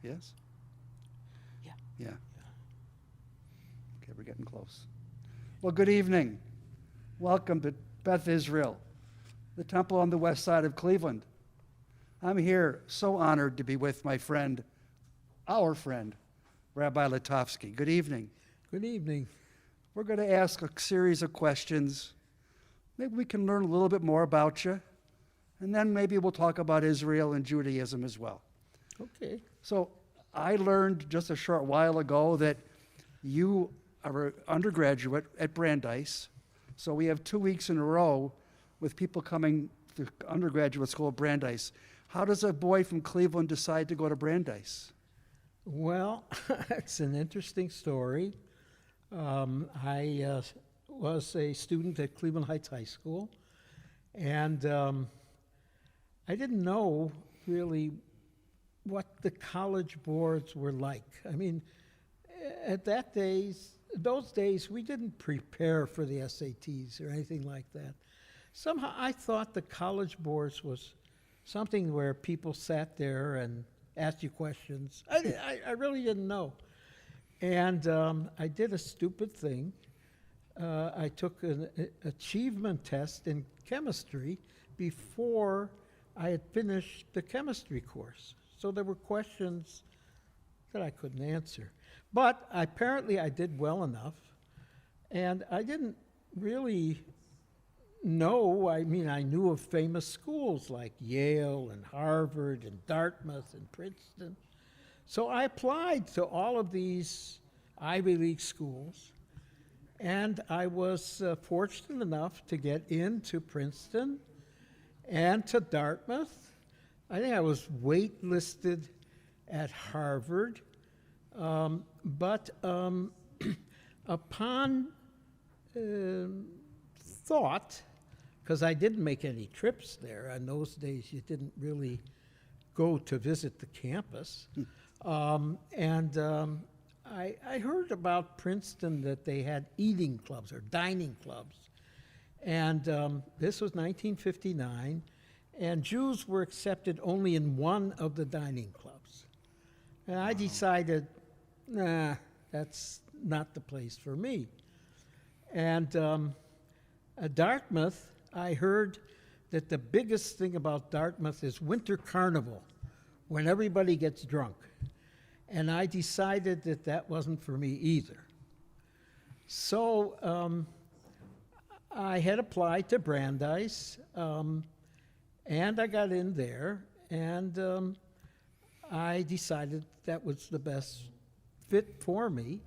Yes? Yeah. Yeah. Okay, we're getting close. Well, good evening. Welcome to Beth, Israel, the temple on the west side of Cleveland. I'm here so honored to be with my friend, our friend, Rabbi Lettofsky. Good evening. Good evening. We're going to ask a series of questions. Maybe we can learn a little bit more about you, and then maybe we'll talk about Israel and Judaism as well. Okay. So I learned just a short while ago that you are an undergraduate at Brandeis. So we have 2 weeks in a row with people coming to undergraduate school at Brandeis. How does a boy from Cleveland decide to go to Brandeis? Well, it's an interesting story. I was a student at Cleveland Heights High School, and I didn't know really what the college boards were like. I mean, at those days, we didn't prepare for the SATs or anything like that. Somehow I thought the college boards was something where people sat there and asked you questions. I really didn't know. And I did a stupid thing. I took an achievement test in chemistry before I had finished the chemistry course. So there were questions that I couldn't answer. But apparently I did well enough, and I didn't really know. I mean, I knew of famous schools like Yale and Harvard and Dartmouth and Princeton. So I applied to all of these Ivy League schools, and I was fortunate enough to get into Princeton and to Dartmouth. I think I was waitlisted at Harvard, but upon thought, because I didn't make any trips there. In those days, you didn't really go to visit the campus. I heard about Princeton that they had eating clubs or dining clubs. And this was 1959, and Jews were accepted only in one of the dining clubs. And I decided, nah, that's not the place for me. And at Dartmouth, I heard that the biggest thing about Dartmouth is winter carnival, when everybody gets drunk. And I decided that that wasn't for me either. So I had applied to Brandeis, and I got in there, and I decided that was the best fit for me.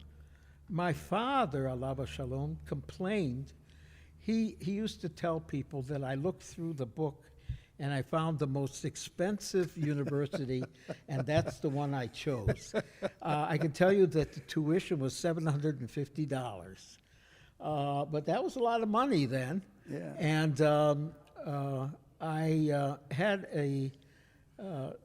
My father, alav shalom, complained. He used to tell people that I looked through the book and I found the most expensive university, and that's the one I chose. I can tell you that the tuition was $750. But that was a lot of money then. Yeah. And I had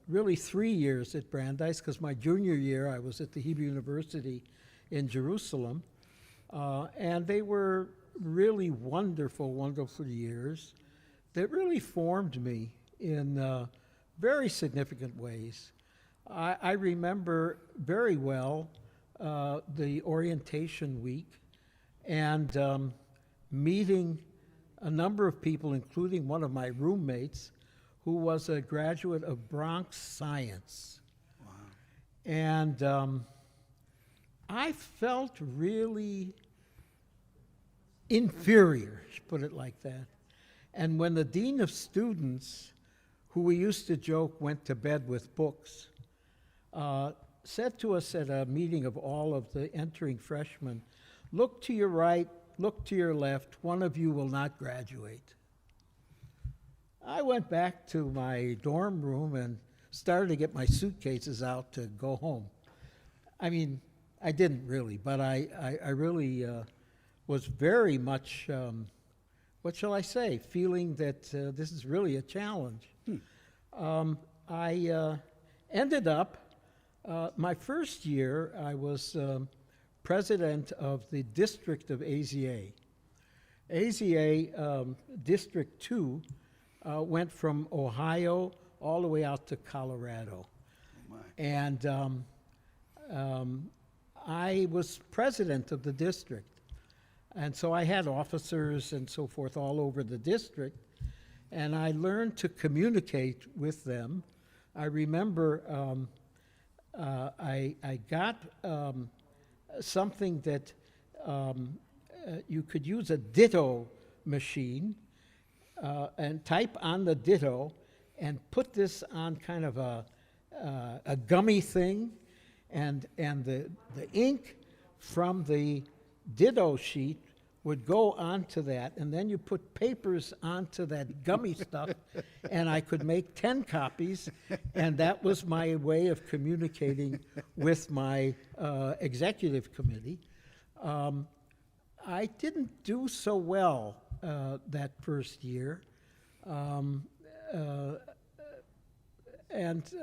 really 3 years at Brandeis, because my junior year I was at the Hebrew University in Jerusalem. And they were really wonderful, wonderful years that really formed me in very significant ways. I remember very well the orientation week and meeting a number of people, including one of my roommates, who was a graduate of Bronx Science. Wow. And I felt really inferior, put it like that. And when the dean of students, who we used to joke went to bed with books, said to us at a meeting of all of the entering freshmen, "Look to your right, look to your left, one of you will not graduate." I went back to my dorm room and started to get my suitcases out to go home. I mean, I didn't really, but I really was very much, what shall I say, feeling that this is really a challenge. I ended up, my first year, I was president of the district of AZA. AZA District 2 went from Ohio all the way out to Colorado. Oh And I was president of the district. And so I had officers and so forth all over the district. And I learned to communicate with them. I remember I got something that you could use a ditto machine and type on the ditto and put this on kind of a gummy thing, and the ink from the ditto sheet would go onto that, and then you put papers onto that gummy stuff, and I could make 10 copies, and that was my way of communicating with my executive committee. I didn't do so well that first year, and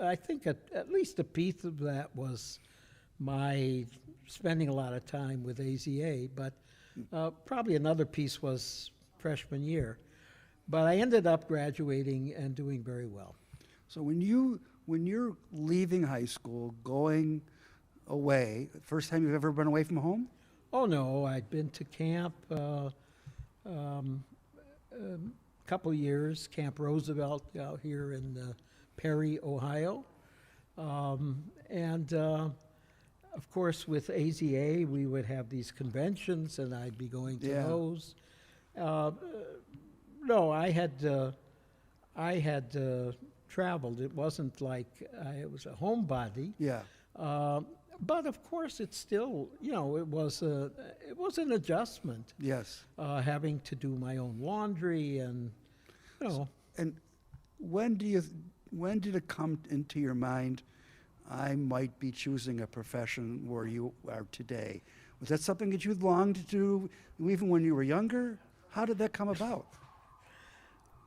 I think at least a piece of that was my spending a lot of time with AZA, but probably another piece was freshman year. But I ended up graduating and doing very well. So when you're leaving high school, going away, first time you've ever been away from home? Oh, no, I'd been to camp couple years, Camp Roosevelt out here in Perry, Ohio. Of course, with AZA, we would have these conventions, and I'd be going to those. No, I had traveled. It wasn't like I was a homebody. Yeah. But of course, it's still, it was an adjustment. Yes. Having to do my own laundry and, And when did it come into your mind, I might be choosing a profession where you are today? Was that something that you longed to do even when you were younger? How did that come about?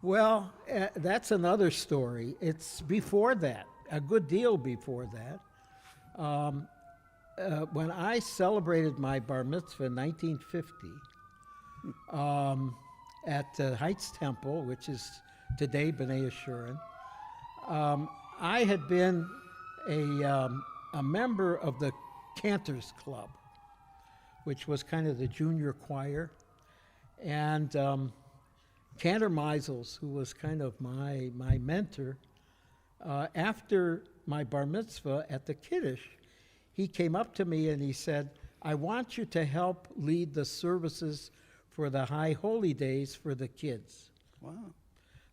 Well, that's another story. It's before that, a good deal before that. When I celebrated my bar mitzvah in 1950 at the Heights Temple, which is today B'nai Ashurin, I had been a member of the Cantors Club, which was kind of the junior choir. And Cantor Meisels, who was kind of my mentor, after my bar mitzvah at the Kiddush, he came up to me and he said, I want you to help lead the services for the High Holy Days for the kids. Wow.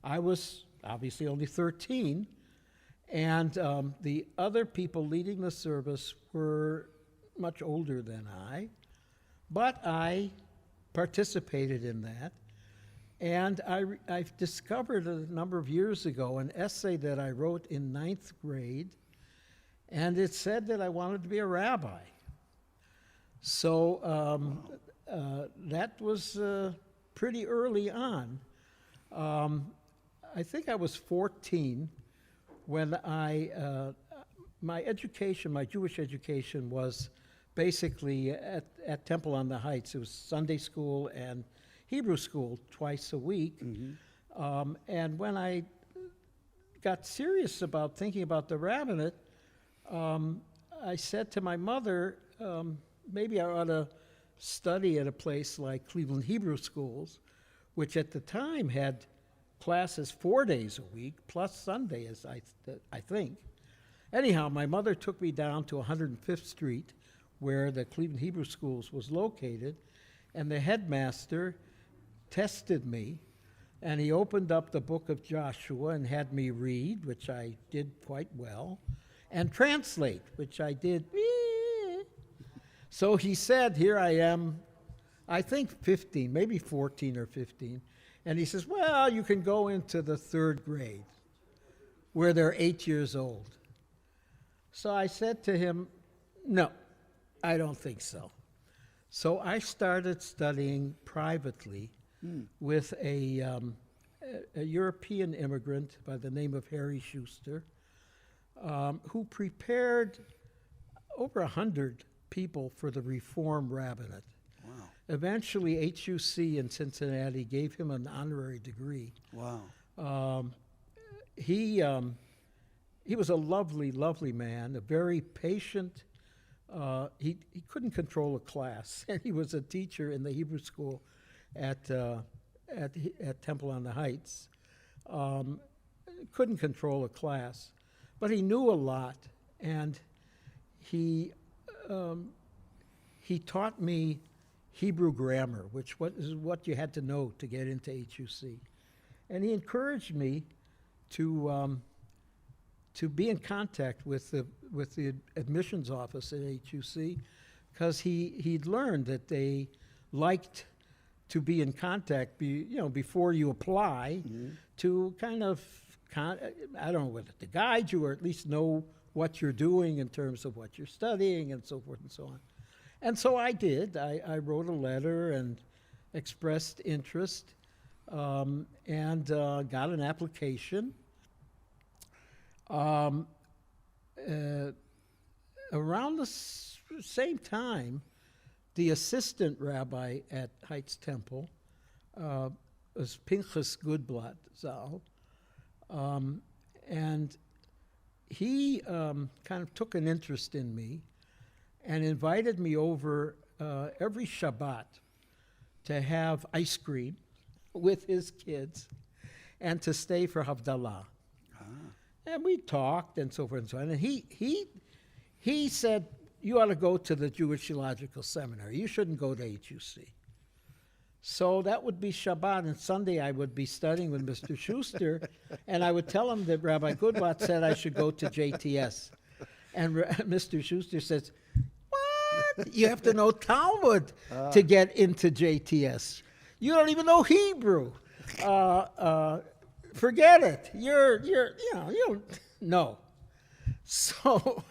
I was obviously only 13, and the other people leading the service were much older than I, but I participated in that. And I've discovered a number of years ago an essay that I wrote in 9th grade, and it said that I wanted to be a rabbi. So that was pretty early on. I think I was 14 when my education, my Jewish education, was basically at Temple on the Heights. It was Sunday school and Hebrew school twice a week. Mm-hmm. And when I got serious about thinking about the rabbinate, I said to my mother, maybe I ought to study at a place like Cleveland Hebrew Schools, which at the time had classes 4 days a week, plus Sunday, as I think. Anyhow, my mother took me down to 105th Street, where the Cleveland Hebrew Schools was located, and the headmaster tested me, and he opened up the book of Joshua and had me read, which I did quite well, and translate, which I did. So he said, here I am, I think 15, maybe 14 or 15, and he says, well, you can go into the 3rd grade, where they're 8 years old. So I said to him, no, I don't think so. So I started studying privately with a European immigrant by the name of Harry Schuster, who prepared over 100 people for the Reform Rabbinate. Wow. Eventually, HUC in Cincinnati gave him an honorary degree. Wow. He he was a lovely, lovely man, a very patient. He couldn't control a class, and he was a teacher in the Hebrew school at Temple on the Heights. Couldn't control a class, but he knew a lot, and he taught me Hebrew grammar, which is what you had to know to get into HUC. And he encouraged me to be in contact with the admissions office at HUC, because he'd learned that they liked to be in contact, before you apply, to kind of, I don't know whether to guide you or at least know what you're doing in terms of what you're studying and so forth and so on. And so I did. I wrote a letter and expressed interest, and got an application. Around the same time, the assistant rabbi at Heights Temple was Pinchas Goodblatt Zal, and he kind of took an interest in me and invited me over every Shabbat to have ice cream with his kids and to stay for Havdalah. And we talked and so forth and so on. And he said, you ought to go to the Jewish Theological Seminary. You shouldn't go to HUC. So that would be Shabbat, and Sunday I would be studying with Mr. Schuster, and I would tell him that Rabbi Goodblatt said I should go to JTS. And Mr. Schuster says, what? You have to know Talmud to get into JTS. You don't even know Hebrew. Forget it. You don't know. So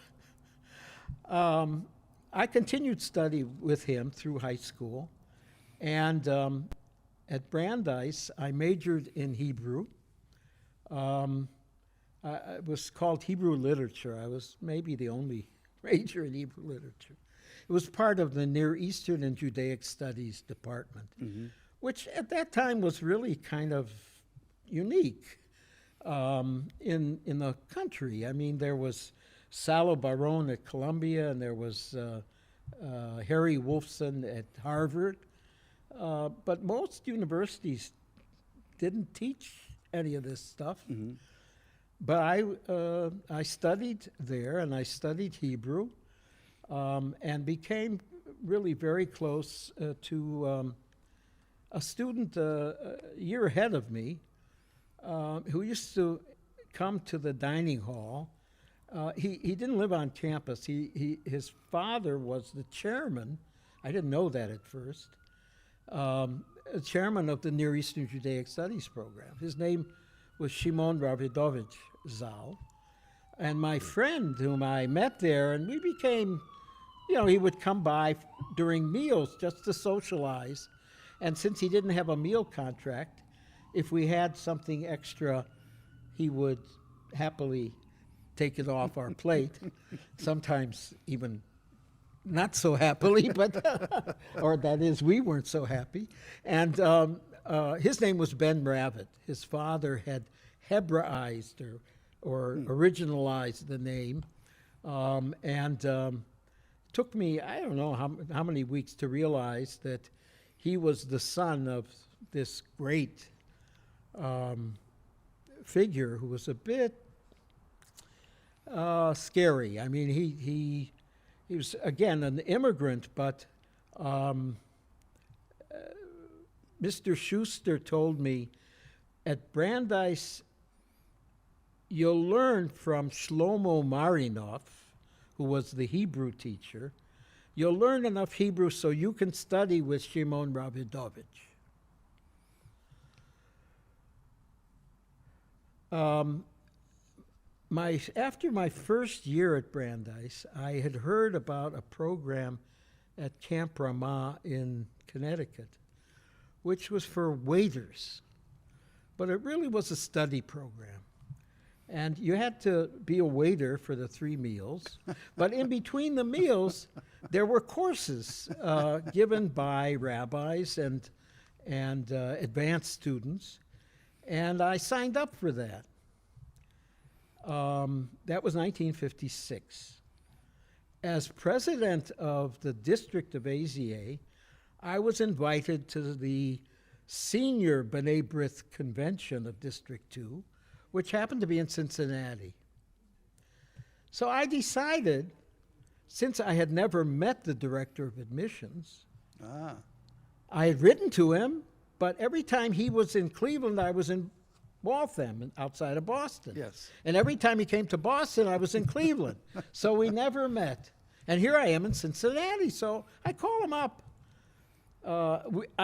I continued study with him through high school, and at Brandeis I majored in Hebrew. It was called Hebrew Literature. I was maybe the only major in Hebrew Literature. It was part of the Near Eastern and Judaic Studies department, which at that time was really kind of unique in the country. I mean, there was Salo Baron at Columbia, and there was Harry Wolfson at Harvard, but most universities didn't teach any of this stuff. But I studied there, and I studied Hebrew, and became really very close to a student a year ahead of me, who used to come to the dining hall. He didn't live on campus. His father was the chairman. I didn't know that at first. Chairman of the Near Eastern Judaic Studies program. His name was Shimon Ravidovich Zal. And my friend whom I met there, and we became, he would come by during meals just to socialize. And since he didn't have a meal contract, if we had something extra, he would happily take it off our plate, sometimes even not so happily, but or that is, we weren't so happy. And his name was Ben Ravit. His father had Hebraized or originalized the name, and took me, I don't know how many weeks to realize that he was the son of this great figure who was a bit scary. I mean, he was, again, an immigrant, but Mr. Schuster told me, at Brandeis, you'll learn from Shlomo Marinov, who was the Hebrew teacher. You'll learn enough Hebrew so you can study with Shimon Ravidovich. After my first year at Brandeis, I had heard about a program at Camp Ramah in Connecticut, which was for waiters, but it really was a study program. And you had to be a waiter for the 3 meals, but in between the meals, there were courses given by rabbis and advanced students, and I signed up for that. That was 1956. As president of the district of AZA, I was invited to the senior B'nai B'rith convention of District 2, which happened to be in Cincinnati. So I decided, since I had never met the director of admissions, I had written to him, but every time he was in Cleveland, I was in Waltham, outside of Boston. Yes. And every time he came to Boston, I was in Cleveland. So we never met. And here I am in Cincinnati, so I call him up.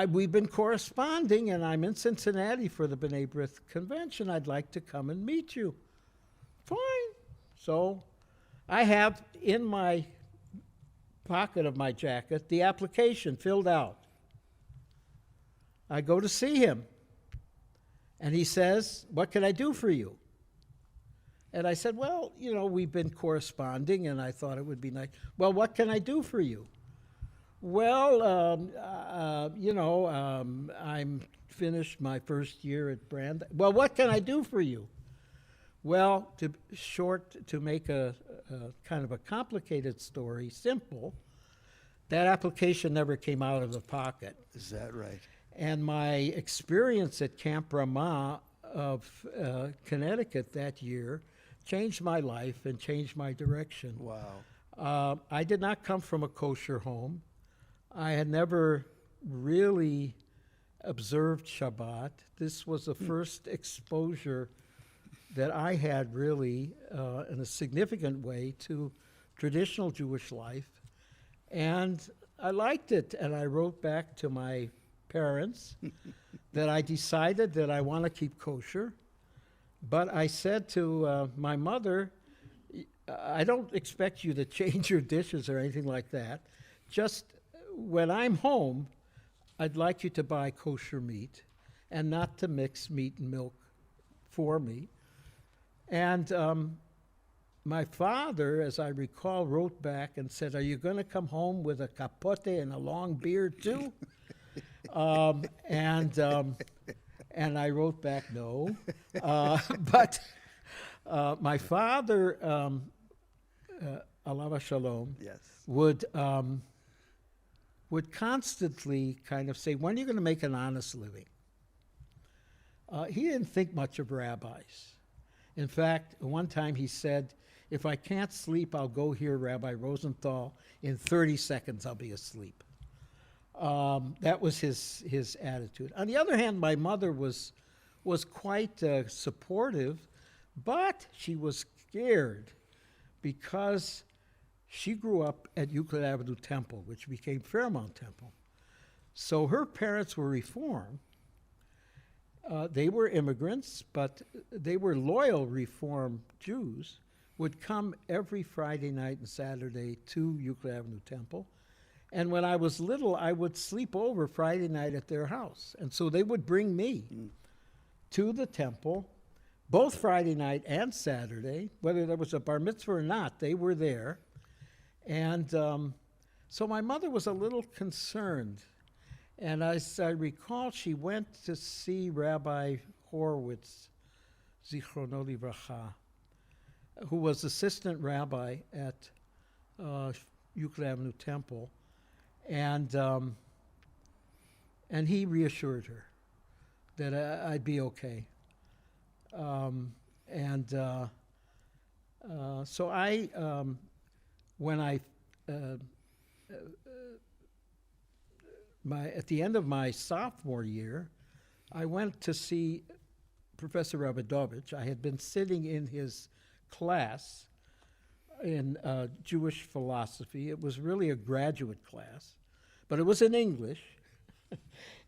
We've been corresponding, and I'm in Cincinnati for the B'nai B'rith convention. I'd like to come and meet you. Fine. So I have in my pocket of my jacket the application filled out. I go to see him, and he says, "What can I do for you?" And I said, "Well, you know, we've been corresponding, and I thought it would be nice." "Well, what can I do for you?" "Well, I'm finished my first year at Brand." "Well, what can I do for you?" Well, to make a kind of a complicated story simple, that application never came out of the pocket. Is that right? And my experience at Camp Ramah of Connecticut that year changed my life and changed my direction. Wow. I did not come from a kosher home. I had never really observed Shabbat. This was the first exposure that I had really in a significant way to traditional Jewish life. And I liked it, and I wrote back to my parents that I decided that I want to keep kosher. But I said to my mother, "I don't expect you to change your dishes or anything like that. Just when I'm home, I'd like you to buy kosher meat and not to mix meat and milk for me." And my father, as I recall, wrote back and said, "Are you going to come home with a capote and a long beard too?" And I wrote back, "No." But my father, Alav Shalom, Yes. would constantly kind of say, "When are you going to make an honest living?" He didn't think much of rabbis. In fact, one time he said, "If I can't sleep, I'll go hear Rabbi Rosenthal. In 30 seconds, I'll be asleep." That was his attitude. On the other hand, my mother was quite supportive, but she was scared because she grew up at Euclid Avenue Temple, which became Fairmount Temple. So her parents were Reform. They were immigrants, but they were loyal Reform Jews, would come every Friday night and Saturday to Euclid Avenue Temple. And when I was little, I would sleep over Friday night at their house. And so they would bring me to the temple, both Friday night and Saturday, whether there was a bar mitzvah or not, they were there. And so my mother was a little concerned. And as I recall, she went to see Rabbi Horowitz, Zichrono Livracha, who was assistant rabbi at Euclid Avenue Temple. And he reassured her that I'd be okay. So when I, at the end of my sophomore year, I went to see Professor Rabidovich. I had been sitting in his class in Jewish philosophy. It was really a graduate class, but it was in English.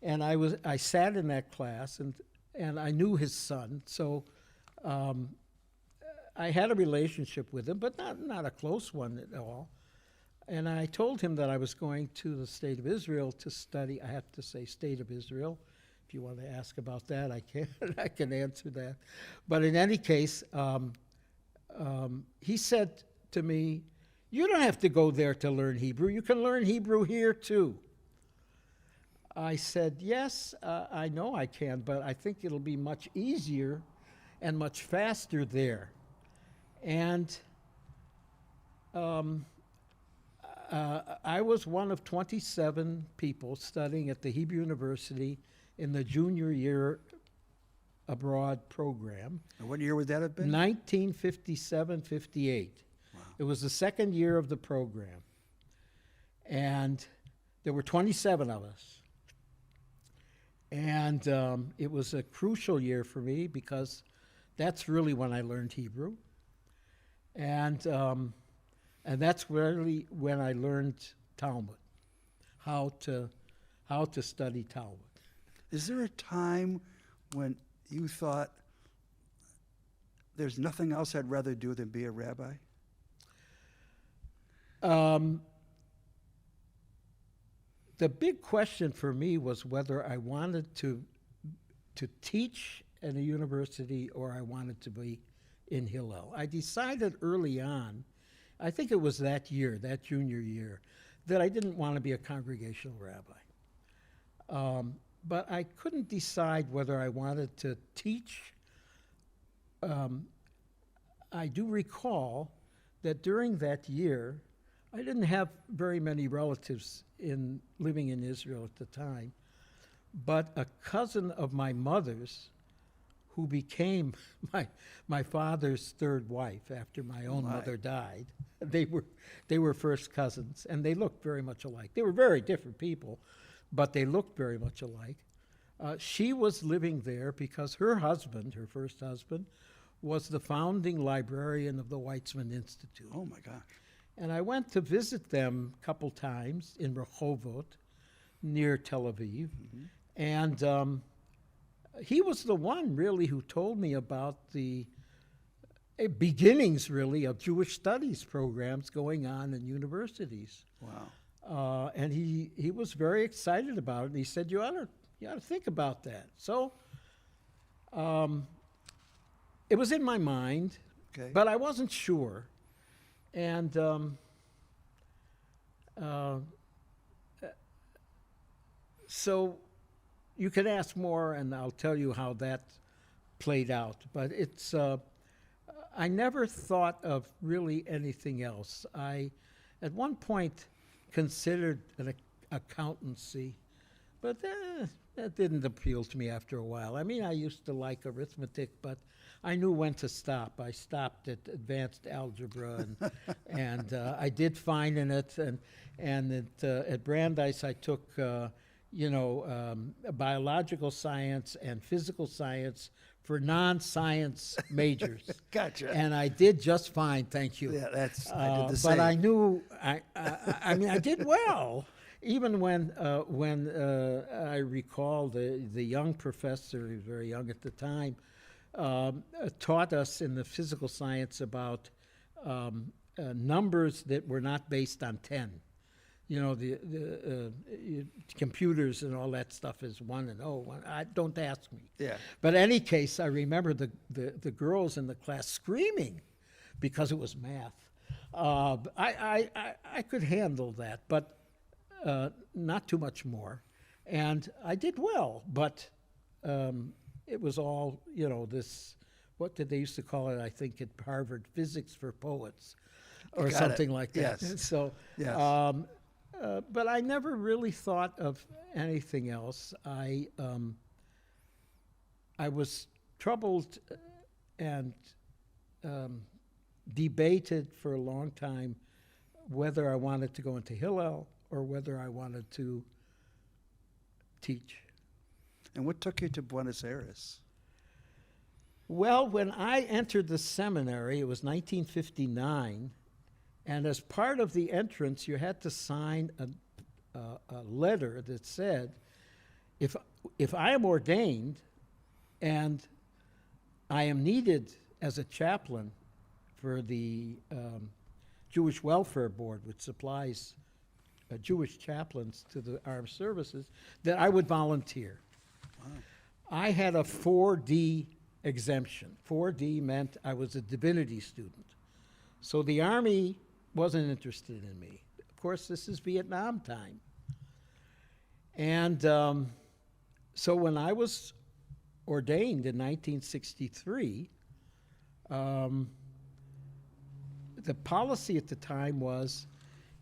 And I sat in that class, and I knew his son, so I had a relationship with him, but not a close one at all. And I told him that I was going to the state of Israel to study. I have to say state of Israel. If you want to ask about that, I can answer that. But in any case, he said to me, "You don't have to go there to learn Hebrew. You can learn Hebrew here too." I said, "Yes, I know I can, but I think it'll be much easier and much faster there." And I was one of 27 people studying at the Hebrew University in the junior year abroad program, And what year would that have been? 1957-58. Wow. It was the second year of the program. And there were 27 of us. And it was a crucial year for me because that's really when I learned Hebrew. And that's really when I learned Talmud, how to study Talmud. Is there a time when you thought, there's nothing else I'd rather do than be a rabbi? The big question for me was whether I wanted to teach at a university or I wanted to be in Hillel. I decided early on, I think it was that year, that junior year, that I didn't want to be a congregational rabbi. But I couldn't decide whether I wanted to teach. I do recall that during that year, I didn't have very many relatives living in Israel at the time, but a cousin of my mother's, who became my father's third wife after my own mother died. They were first cousins, and they looked very much alike. They were very different people, but they looked very much alike. She was living there because her husband, her first husband, was the founding librarian of the Weizmann Institute. Oh, my gosh. And I went to visit them a couple times in Rehovot, near Tel Aviv. Mm-hmm. And he was the one, really, who told me about the beginnings, really, of Jewish studies programs going on in universities. Wow. And he was very excited about it. And he said, you ought to think about that. So it was in my mind, Okay. but I wasn't sure. And so you can ask more, and I'll tell you how that played out. But it's I never thought of really anything else. I, at one point, considered an accountancy, but that didn't appeal to me after a while. I mean, I used to like arithmetic, but I knew when to stop. I stopped at advanced algebra, and I did fine in it. And at Brandeis, I took biological science and physical science for non-science majors. Gotcha. And I did just fine, thank you. Yeah, I did the same. But I knew, I mean, I did well. Even when I recall the young professor, he was very young at the time, taught us in the physical science about numbers that were not based on 10. You know, the computers and all that stuff is 1 and 0. Don't ask me. Yeah. But in any case, I remember the girls in the class screaming because it was math. I could handle that, but not too much more. And I did well, but it was all, this, what did they used to call it, I think, at Harvard, physics for poets, or Got something it. like that. Yes. So, Yes. but I never really thought of anything else. I was troubled and debated for a long time whether I wanted to go into Hillel or whether I wanted to teach. And what took you to Buenos Aires? Well, when I entered the seminary, it was 1959, and as part of the entrance, you had to sign a letter that said, if I am ordained and I am needed as a chaplain for the Jewish Welfare Board, which supplies Jewish chaplains to the armed services, that I would volunteer. Wow. I had a 4D exemption. 4D meant I was a divinity student. So the Army wasn't interested in me. Of course, this is Vietnam time. And so when I was ordained in 1963, the policy at the time was,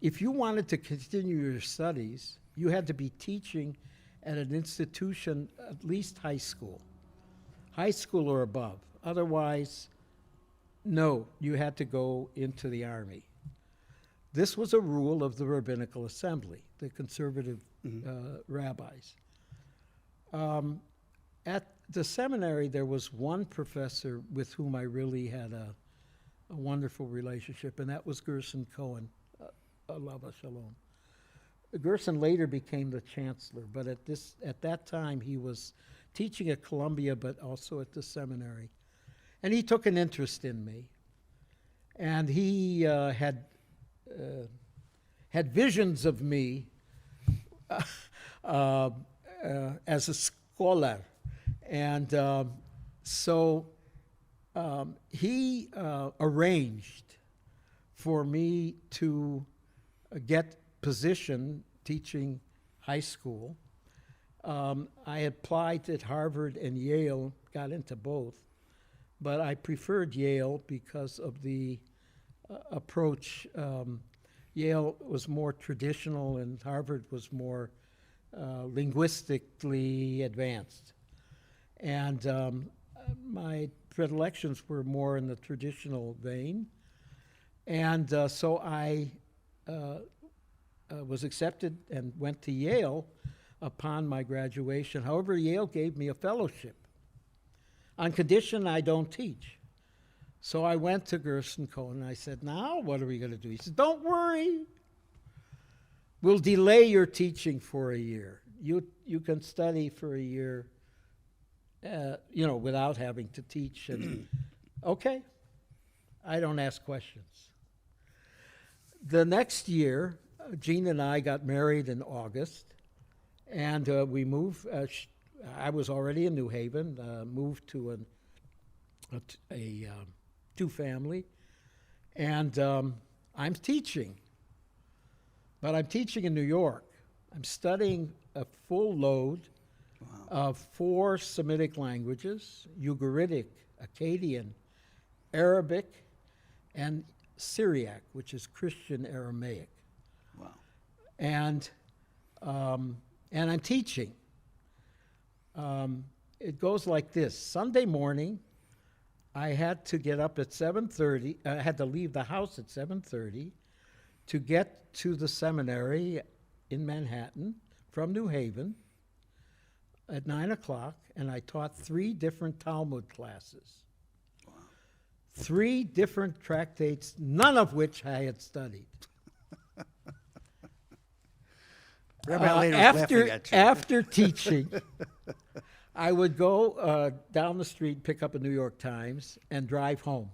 if you wanted to continue your studies, you had to be teaching at an institution, at least high school or above. Otherwise, no, you had to go into the Army. This was a rule of the Rabbinical Assembly, the conservative rabbis. At the seminary, there was one professor with whom I really had a wonderful relationship, and that was Gerson Cohen, Alava Shalom. Gerson later became the chancellor, but at that time he was teaching at Columbia, but also at the seminary. And he took an interest in me. And he had visions of me as a scholar. And so he arranged for me to get position teaching high school. I applied at Harvard and Yale, got into both, but I preferred Yale because of the approach. Yale was more traditional and Harvard was more linguistically advanced. And my predilections were more in the traditional vein. And so I was accepted and went to Yale upon my graduation. However, Yale gave me a fellowship on condition I don't teach. So I went to Gerson Cohen and I said, now what are we going to do? He said, don't worry. We'll delay your teaching for a year. You can study for a year, without having to teach. And okay, I don't ask questions. The next year, Jean and I got married in August, and we moved. I was already in New Haven, moved to a two-family, and I'm teaching. But I'm teaching in New York. I'm studying a full load of 4 Semitic languages: Ugaritic, Akkadian, Arabic, and Syriac, which is Christian Aramaic. Wow. And I'm teaching. It goes like this. Sunday morning, I had to get up at 7:30. I had to leave the house at 7:30 to get to the seminary in Manhattan from New Haven at 9 o'clock, and I taught 3 different Talmud classes. Wow. 3 different tractates, none of which I had studied. Rabbi Lettofsky was laughing at you. After teaching, I would go down the street, pick up a New York Times, and drive home.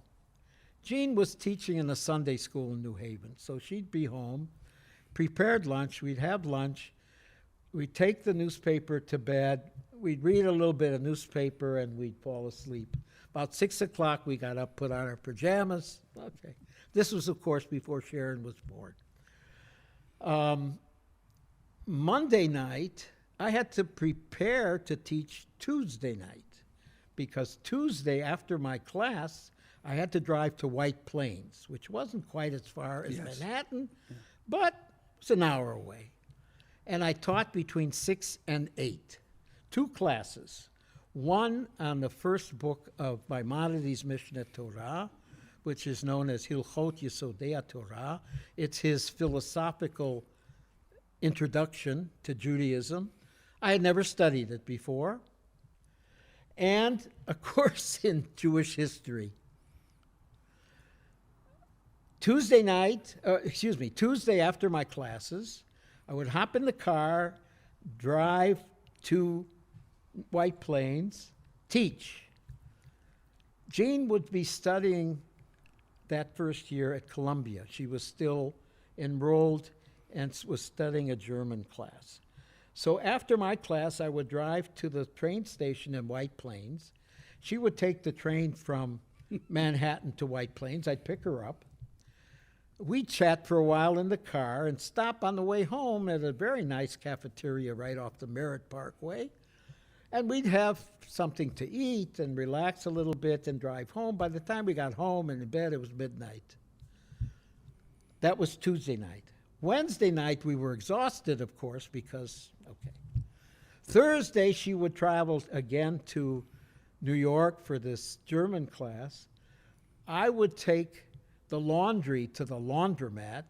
Jean was teaching in a Sunday school in New Haven, so she'd be home, prepared lunch, we'd have lunch, we'd take the newspaper to bed, we'd read a little bit of newspaper, and we'd fall asleep. About 6 o'clock, we got up, put on our pajamas. Okay. This was, of course, before Sharon was born. Monday night, I had to prepare to teach Tuesday night, because Tuesday, after my class, I had to drive to White Plains, which wasn't quite as far as Manhattan, but it's an hour away. And I taught between 6 and 8, 2 classes. One on the first book of Maimonides' Mishneh Torah, which is known as Hilchot Yesodei Torah. It's his philosophical introduction to Judaism. I had never studied it before. And a course in Jewish history. Tuesday after my classes, I would hop in the car, drive to White Plains, teach. Jean would be studying that first year at Columbia. She was still enrolled and was studying a German class. So after my class, I would drive to the train station in White Plains. She would take the train from Manhattan to White Plains. I'd pick her up. We'd chat for a while in the car and stop on the way home at a very nice cafeteria right off the Merritt Parkway. And we'd have something to eat and relax a little bit and drive home. By the time we got home and in bed, it was midnight. That was Tuesday night. Wednesday night, we were exhausted, of course, because, okay. Thursday, she would travel again to New York for this German class. I would take the laundry to the laundromat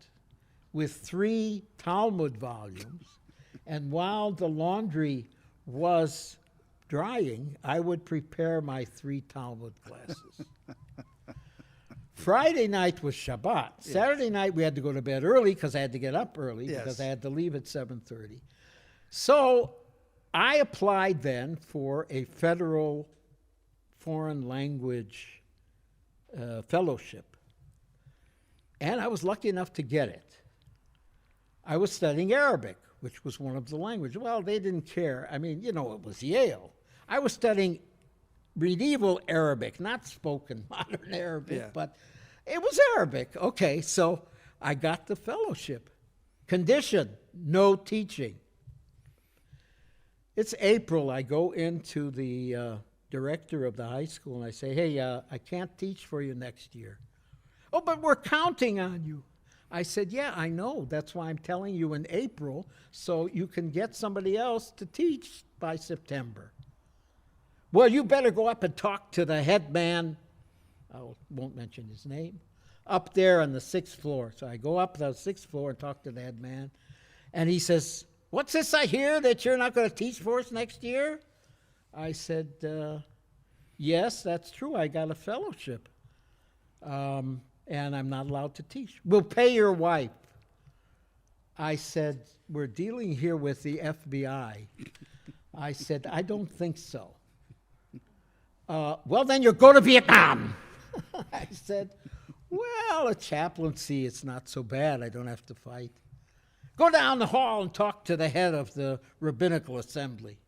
with 3 Talmud volumes, and while the laundry was drying, I would prepare my 3 Talmud classes. Friday night was Shabbat. Yes. Saturday night we had to go to bed early because I had to get up early Yes. because I had to leave at 7:30. So I applied then for a federal foreign language fellowship. And I was lucky enough to get it. I was studying Arabic, which was one of the languages. Well, they didn't care. I mean, it was Yale. I was studying medieval Arabic, not spoken modern Arabic, Yeah. but it was Arabic. Okay, so I got the fellowship. Condition, no teaching. It's April. I go into the director of the high school and I say, hey, I can't teach for you next year. Oh, but we're counting on you. I said, yeah, I know. That's why I'm telling you in April, so you can get somebody else to teach by September. Well, you better go up and talk to the head man. I won't mention his name. Up there on the 6th floor. So I go up to the 6th floor and talk to the head man. And he says, what's this I hear that you're not going to teach for us next year? I said, yes, that's true. I got a fellowship. And I'm not allowed to teach. We'll pay your wife. I said, we're dealing here with the FBI. I said, I don't think so. Well, then you're going to Vietnam. I said, well, a chaplaincy, it's not so bad. I don't have to fight. Go down the hall and talk to the head of the rabbinical assembly.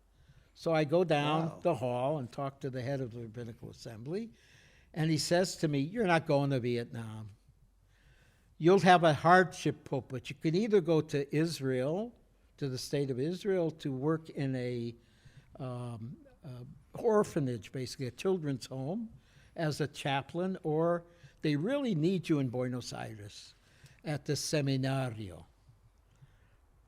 So I go down the hall and talk to the head of the rabbinical assembly. And he says to me, you're not going to Vietnam. You'll have a hardship pulpit. You can either go to Israel, to the state of Israel, to work in a orphanage, basically a children's home, as a chaplain, or they really need you in Buenos Aires at the seminario.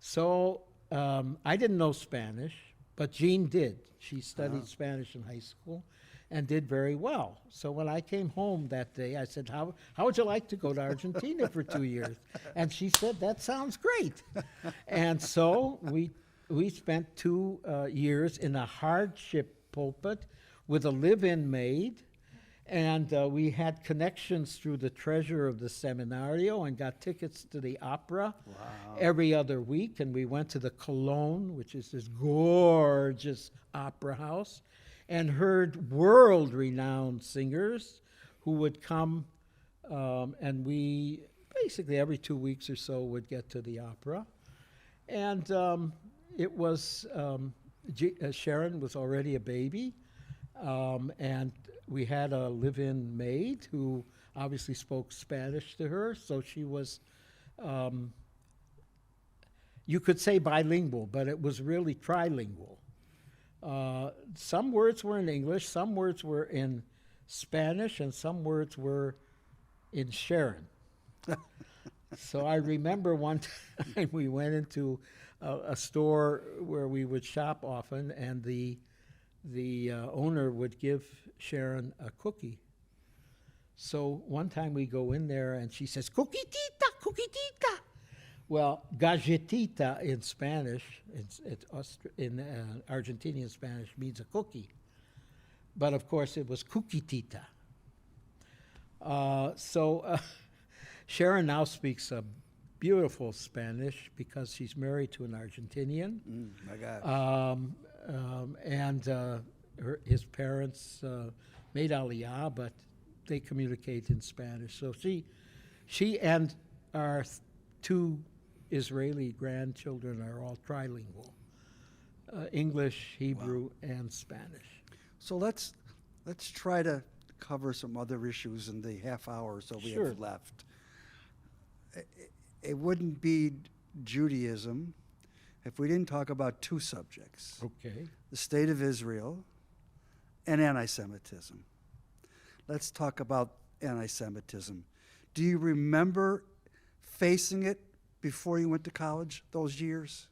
So I didn't know Spanish, but Jean did. She studied Spanish in high school and did very well. So when I came home that day, I said, how would you like to go to Argentina for 2 years? And she said, that sounds great. And so we spent 2 years in a hardship pulpit with a live-in maid, and we had connections through the treasurer of the seminario and got tickets to the opera every other week. And we went to the Cologne, which is this gorgeous opera house, and heard world-renowned singers who would come, and we basically every 2 weeks or so would get to the opera. And it was, Sharon was already a baby, and we had a live-in maid who obviously spoke Spanish to her, so she was, you could say bilingual, but it was really trilingual. Some words were in English, some words were in Spanish, and some words were in Sharon. So I remember one time we went into a store where we would shop often, and the owner would give Sharon a cookie. So one time we go in there, and she says, "Coquitita, coquitita." Well, galletita in Spanish, in Argentinian Spanish, means a cookie. But of course, it was cuquitita. Sharon now speaks a beautiful Spanish because she's married to an Argentinian. My gosh. His parents made Aliyah, but they communicate in Spanish. So she and our 2 Israeli grandchildren are all trilingual, English, Hebrew, and Spanish. So let's try to cover some other issues in the half hour or so we Sure. have left. It wouldn't be Judaism if we didn't talk about 2 subjects, Okay. the state of Israel and anti-Semitism. Let's talk about anti-Semitism. Do you remember facing it before you went to college, those years?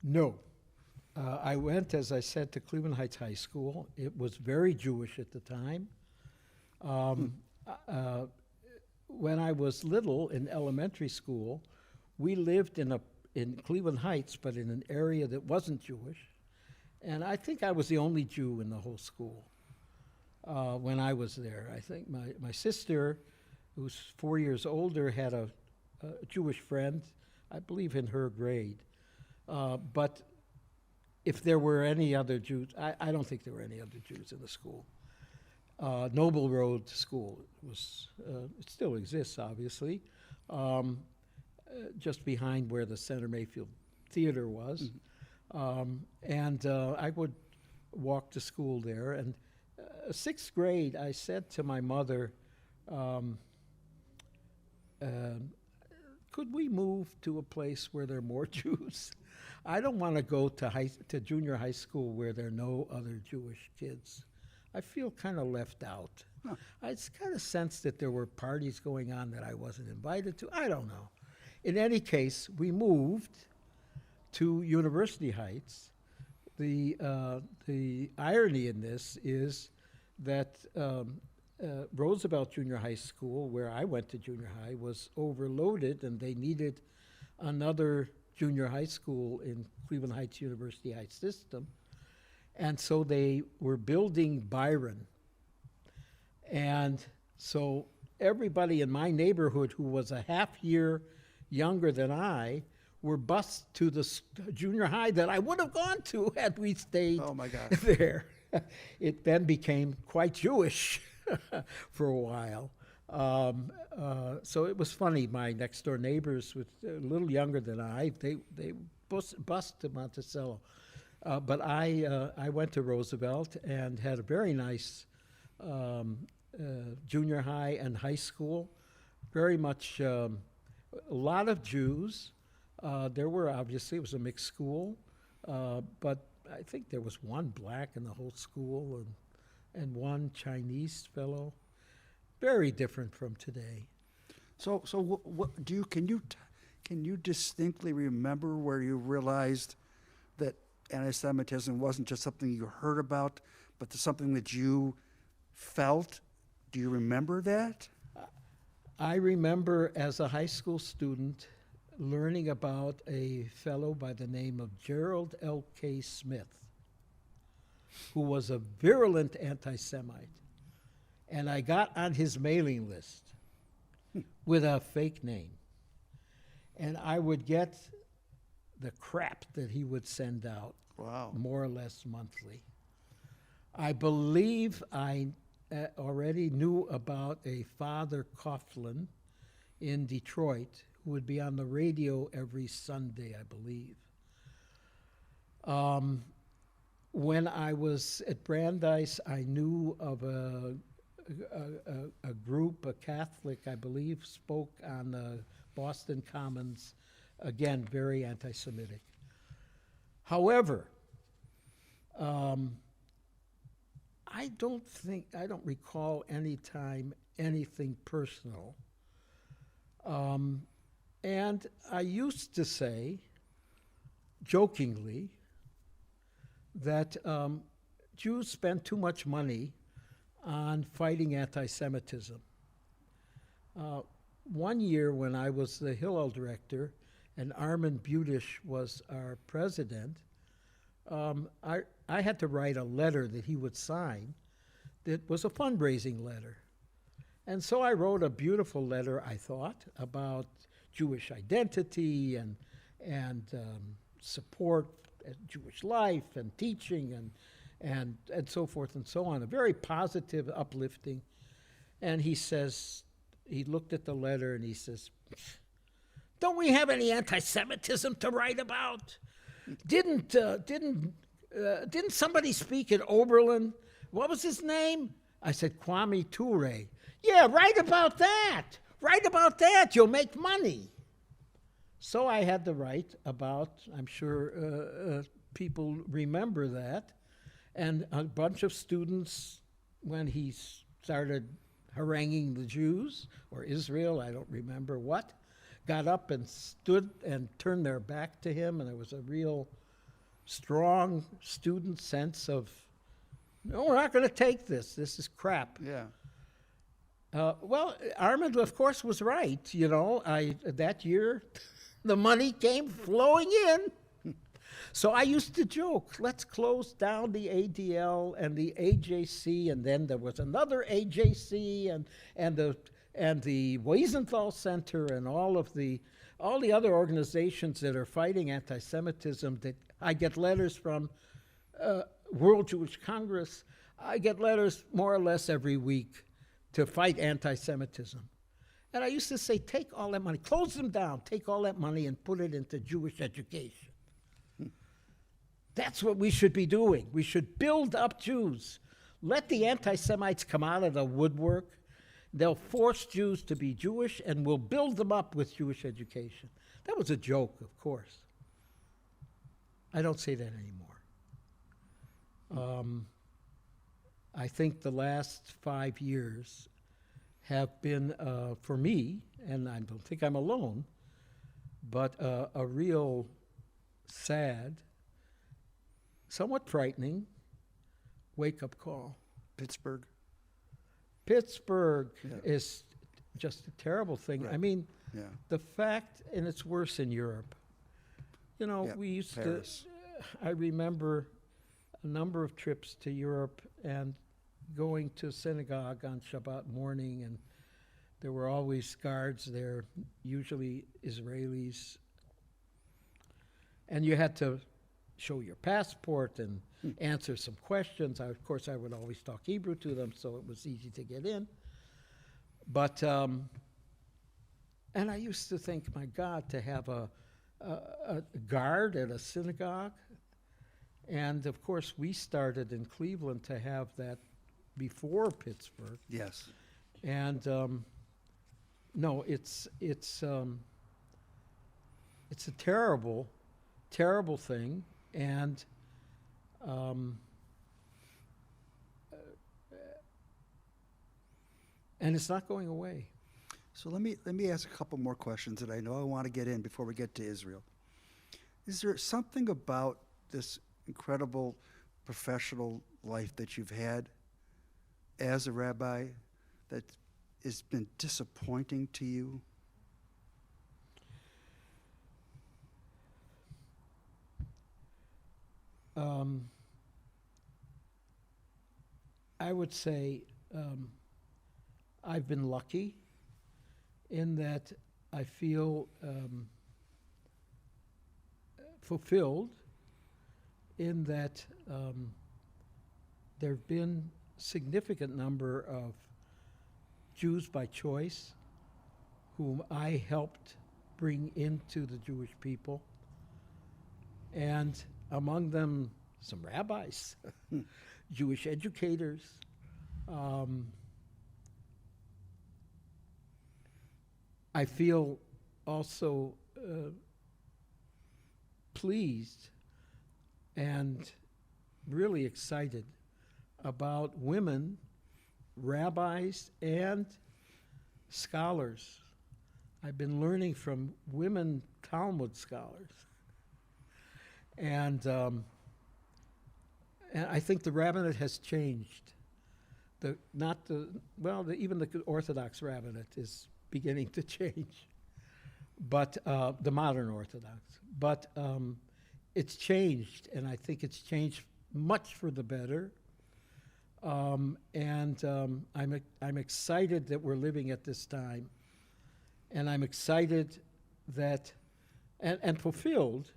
No. I went, as I said, to Cleveland Heights High School. It was very Jewish at the time. When I was little in elementary school, we lived in Cleveland Heights, but in an area that wasn't Jewish. And I think I was the only Jew in the whole school when I was there. I think my sister, who's 4 years older, had a Jewish friend, I believe in her grade. But if there were any other Jews, I don't think there were any other Jews in the school. Noble Road School it still exists, obviously, just behind where the Center Mayfield Theater was. And I would walk to school there. And sixth grade, I said to my mother, could we move to a place where there are more Jews? I don't want to go to junior high school where there are no other Jewish kids. I feel kind of left out. Huh. I just kind of sensed that there were parties going on that I wasn't invited to. I don't know. In any case, we moved to University Heights. The irony in this is that Roosevelt Junior High School, where I went to junior high, was overloaded, and they needed another junior high school in Cleveland Heights University Heights system. And so they were building Byron. And so everybody in my neighborhood who was a half year younger than I were bused to the junior high that I would have gone to had we stayed Oh, my gosh. there. It then became quite Jewish for a while. So it was funny. My next door neighbors, with a little younger than I, they bused to Monticello. But I went to Roosevelt and had a very nice junior high and high school. Very much a lot of Jews. There were, obviously, it was a mixed school, but I think there was one black in the whole school and one Chinese fellow. Very different from today. So what can you distinctly remember where you realized that anti-Semitism wasn't just something you heard about, but something that you felt? Do you remember that? I remember as a high school student learning about a fellow by the name of Gerald L.K. Smith, who was a virulent anti-Semite. And I got on his mailing list with a fake name. And I would get the crap that he would send out, Wow. more or less monthly. I believe I already knew about a Father Coughlin in Detroit who would be on the radio every Sunday, I believe. When I was at Brandeis, I knew of a group, a Catholic, I believe, spoke on the Boston Commons, again, very anti-Semitic. However, I don't recall any time anything personal. And I used to say, jokingly, that Jews spend too much money on fighting anti-Semitism. One year when I was the Hillel director and Armin Budish was our president, I had to write a letter that he would sign that was a fundraising letter. And so I wrote a beautiful letter, I thought, about Jewish identity and support Jewish life and teaching and so forth and so on. A very positive, uplifting. And he says, he looked at the letter and he says, "Don't we have any anti-Semitism to write about? Didn't somebody speak at Oberlin? What was his name?" I said, "Kwame Ture." "Yeah, write about that. Write about that. You'll make money." So I had to write about, I'm sure people remember that, and a bunch of students, when he started haranguing the Jews, or Israel, I don't remember what, got up and stood and turned their back to him, and there was a real strong student sense of, no, we're not going to take this. This is crap. Yeah. Well, Armand, of course, was right. You know, that year, the money came flowing in. So I used to joke, let's close down the ADL and the AJC, and then there was another AJC and the Wiesenthal Center and all the other organizations that are fighting anti-Semitism. That I get letters from World Jewish Congress. I get letters more or less every week to fight anti-Semitism. And I used to say, take all that money, close them down, take all that money and put it into Jewish education. That's what we should be doing. We should build up Jews. Let the anti-Semites come out of the woodwork. They'll force Jews to be Jewish, and we'll build them up with Jewish education. That was a joke, of course. I don't say that anymore. I think the last 5 years have been, for me, and I don't think I'm alone, but a real sad, somewhat frightening wake-up call. Pittsburgh. Pittsburgh Yeah. is just a terrible thing. Right. I mean, Yeah. the fact, and it's worse in Europe. You know, Yeah, we used Paris. I remember a number of trips to Europe and going to synagogue on Shabbat morning, and there were always guards there, usually Israelis. And you had to show your passport and answer some questions. Of course, I would always talk Hebrew to them, so it was easy to get in. But, and I used to think, my God, to have a guard at a synagogue. And of course, we started in Cleveland to have that before Pittsburgh. Yes. And no, it's a terrible, terrible thing, and it's not going away. So let me ask a couple more questions that I know I want to get in before we get to Israel. Is there something about this incredible professional life that you've had as a rabbi that has been disappointing to you? I would say I've been lucky in that I feel fulfilled in that there have been significant number of Jews by choice whom I helped bring into the Jewish people, and among them some rabbis, Jewish educators. I feel also pleased and really excited about women, rabbis, and scholars. I've been learning from women Talmud scholars. And I think the rabbinate has changed. Even the Orthodox rabbinate is beginning to change, but the modern Orthodox. But it's changed, and I think it's changed much for the better. I'm excited that we're living at this time, and I'm excited that and fulfilled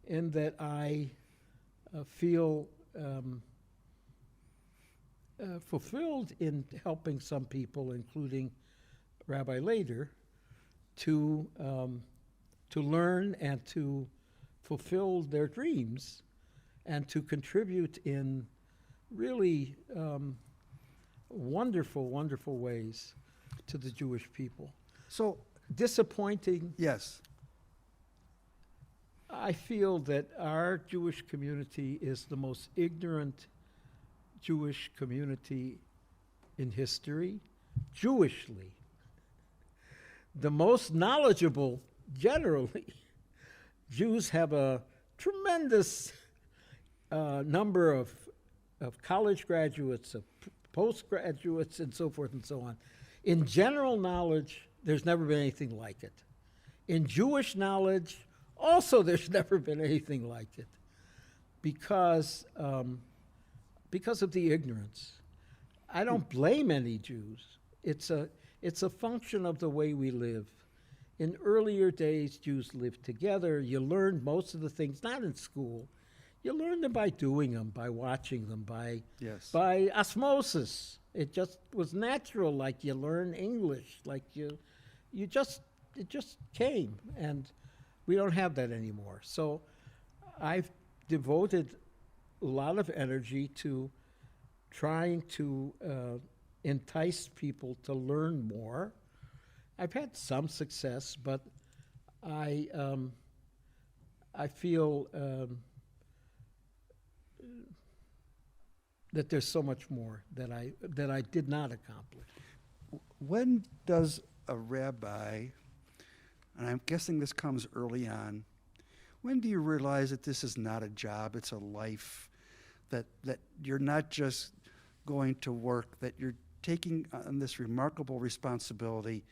in that I feel fulfilled in helping some people, including Rabbi Later, to learn and to fulfill their dreams and to contribute in really wonderful, wonderful ways to the Jewish people. So, Disappointing. yes. I feel that our Jewish community is the most ignorant Jewish community in history, Jewishly. the most knowledgeable, generally, Jews have a tremendous number of college graduates, of postgraduates, and so forth and so on. In general knowledge, there's never been anything like it. In Jewish knowledge, also there's never been anything like it, because of the ignorance. I don't blame any Jews. It's a function of the way we live. In earlier days, Jews lived together. You learned most of the things, not in school. You learned them by doing them, by watching them, by osmosis. It just was natural, like you learn English, like it just came, and we don't have that anymore. So I've devoted a lot of energy to trying to entice people to learn more. I've had some success, but I feel that there's so much more that I did not accomplish. When does a rabbi, and I'm guessing this comes early on, when do you realize that this is not a job, it's a life, that you're not just going to work, that you're taking on this remarkable responsibility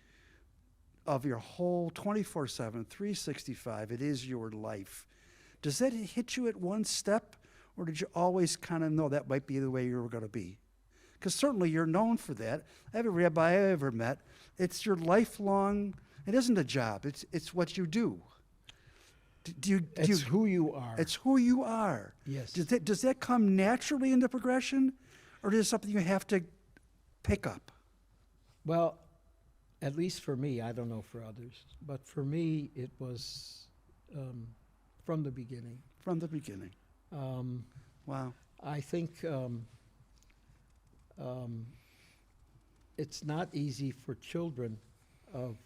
of your whole 24/7, 365, it is your life. Does that hit you at one step, or did you always kind of know that might be the way you were going to be? Because certainly you're known for that. Every rabbi I ever met, it's your lifelong, it isn't a job, it's what you do. It's who you are. It's who you are. Yes. Does that come naturally in the progression, or is it something you have to pick up? Well, at least for me, I don't know for others, but for me, it was from the beginning. From the beginning. Wow. I think it's not easy for children of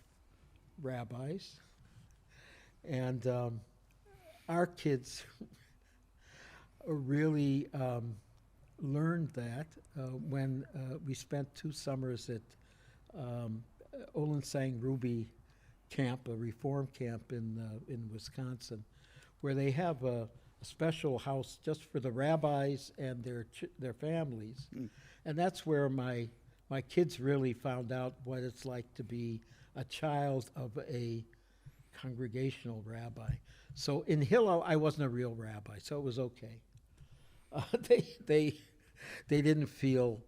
rabbis, and our kids really learned that when we spent 2 summers at Olin Sang Ruby camp, a reform camp in Wisconsin, where they have a special house just for the rabbis and their families. And that's where my kids really found out what it's like to be a child of a congregational rabbi. So in Hillel, I wasn't a real rabbi, so it was okay. They didn't feel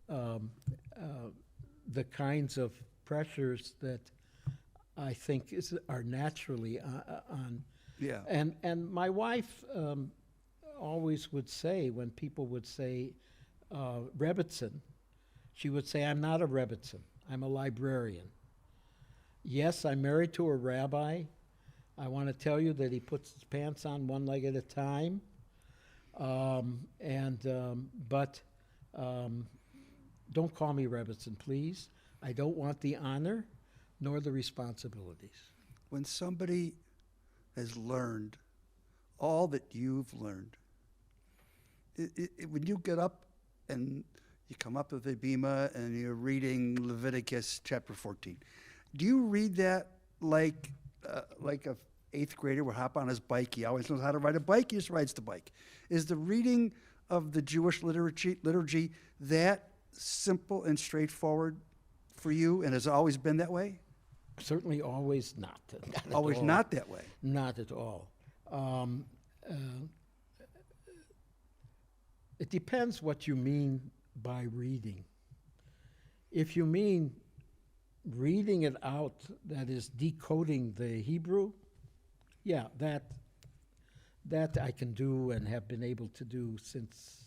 the kinds of pressures that I think are naturally on. Yeah. And my wife always would say, when people would say Rebbitzin, she would say, I'm not a Rebbitzin, I'm a librarian. Yes, I'm married to a rabbi. I want to tell you that he puts his pants on one leg at a time. But don't call me Rebbitzin, please. I don't want the honor nor the responsibilities. When somebody has learned all that you've learned, when you get up and you come up with the Bima and you're reading Leviticus chapter 14, do you read that like a 8th grader would hop on his bike? He always knows how to ride a bike, he just rides the bike. Is the reading of the Jewish liturgy that simple and straightforward for you, and has it always been that way? Certainly always not. Always all. not that way? Not at all. It depends what you mean by reading. If you mean reading it out, that is decoding the Hebrew, yeah, that I can do and have been able to do since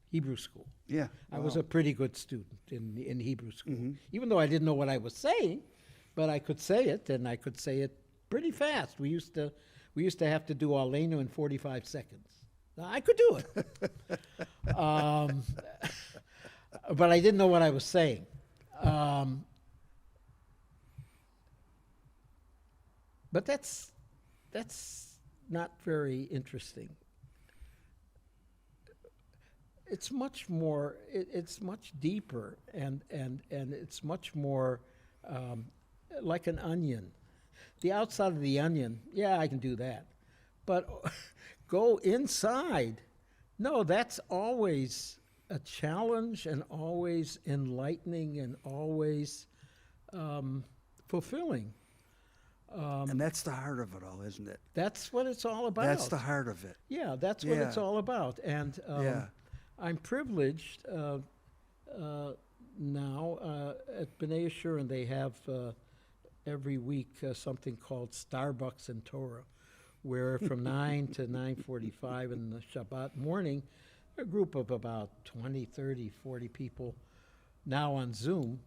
Hebrew school. Yeah. I was a pretty good student in Hebrew school, Mm-hmm. even though I didn't know what I was saying, but I could say it, and I could say it pretty fast. We used to have to do Aleinu in 45 seconds. Now, I could do it, but I didn't know what I was saying. But that's not very interesting. It's much more. It's much deeper, and it's much more like an onion. The outside of the onion, yeah, I can do that. But go inside. No, that's always a challenge and always enlightening and always fulfilling. And that's the heart of it all, isn't it? That's what it's all about. That's the heart of it. Yeah, that's what it's Yeah. all about. And Yeah. I'm privileged now at B'nai Yeshurun, and they have every week something called Starbucks and Torah, where from 9 to 9:45 in the Shabbat morning, a group of about 20, 30, 40 people now on Zoom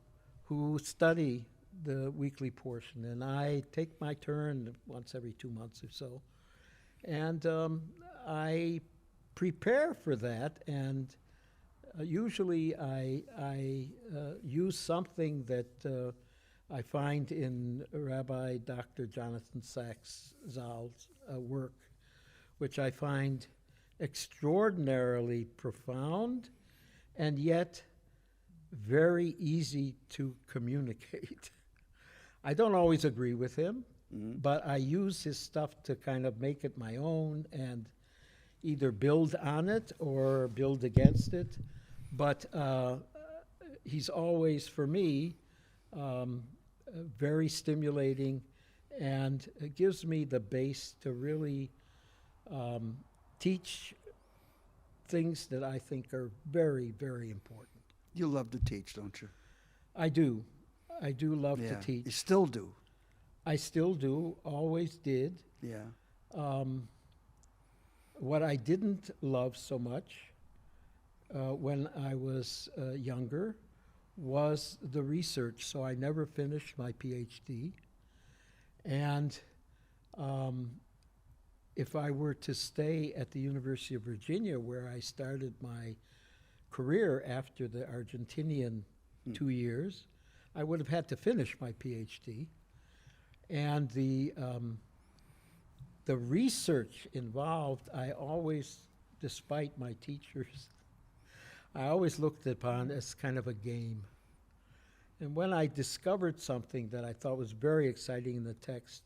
who study the weekly portion. And I take my turn once every 2 months or so. And I prepare for that, and usually I use something that I find in Rabbi Dr. Jonathan Sachs Zal's work, which I find extraordinarily profound and yet very easy to communicate. I don't always agree with him, but I use his stuff to kind of make it my own and either build on it or build against it. But he's always, for me, very stimulating, and it gives me the base to really teach things that I think are very, very important. You love to teach, don't you? I do. I do love Yeah. to teach. You still do. I still do, always did. Yeah. What I didn't love so much when I was younger was the research, so I never finished my PhD. And if I were to stay at the University of Virginia, where I started my career after the Argentinian 2 years, I would have had to finish my PhD. And the research involved, I always, despite my teachers, I always looked upon as kind of a game. And when I discovered something that I thought was very exciting in the text,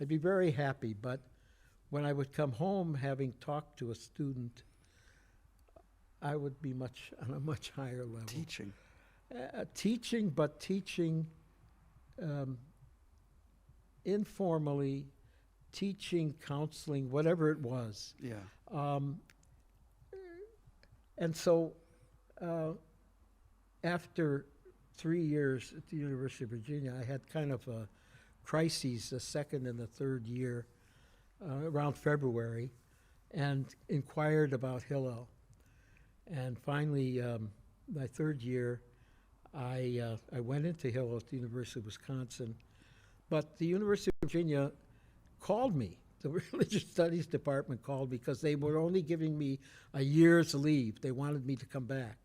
I'd be very happy. But when I would come home having talked to a student, I would be on a much higher level. Teaching. Teaching, but teaching informally, teaching, counseling, whatever it was. Yeah. And so after 3 years at the University of Virginia, I had kind of a crises the second and the third year around February, and inquired about Hillel. And finally, my third year, I went into Hillel at the University of Wisconsin, but the University of Virginia called me. The Religious Studies Department called me because they were only giving me a year's leave. They wanted me to come back,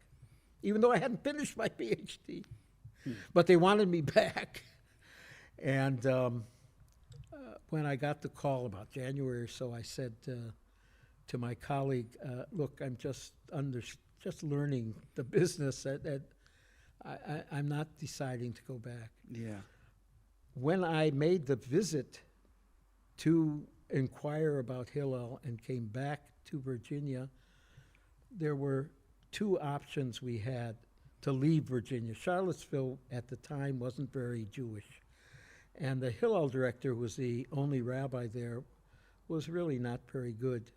even though I hadn't finished my PhD. But they wanted me back. And when I got the call about January or so, I said to my colleague, look, I'm just learning the business. I'm not deciding to go back. Yeah. When I made the visit to inquire about Hillel and came back to Virginia, there were two options we had to leave Virginia. Charlottesville at the time wasn't very Jewish. And the Hillel director, who was the only rabbi there, was really not very good.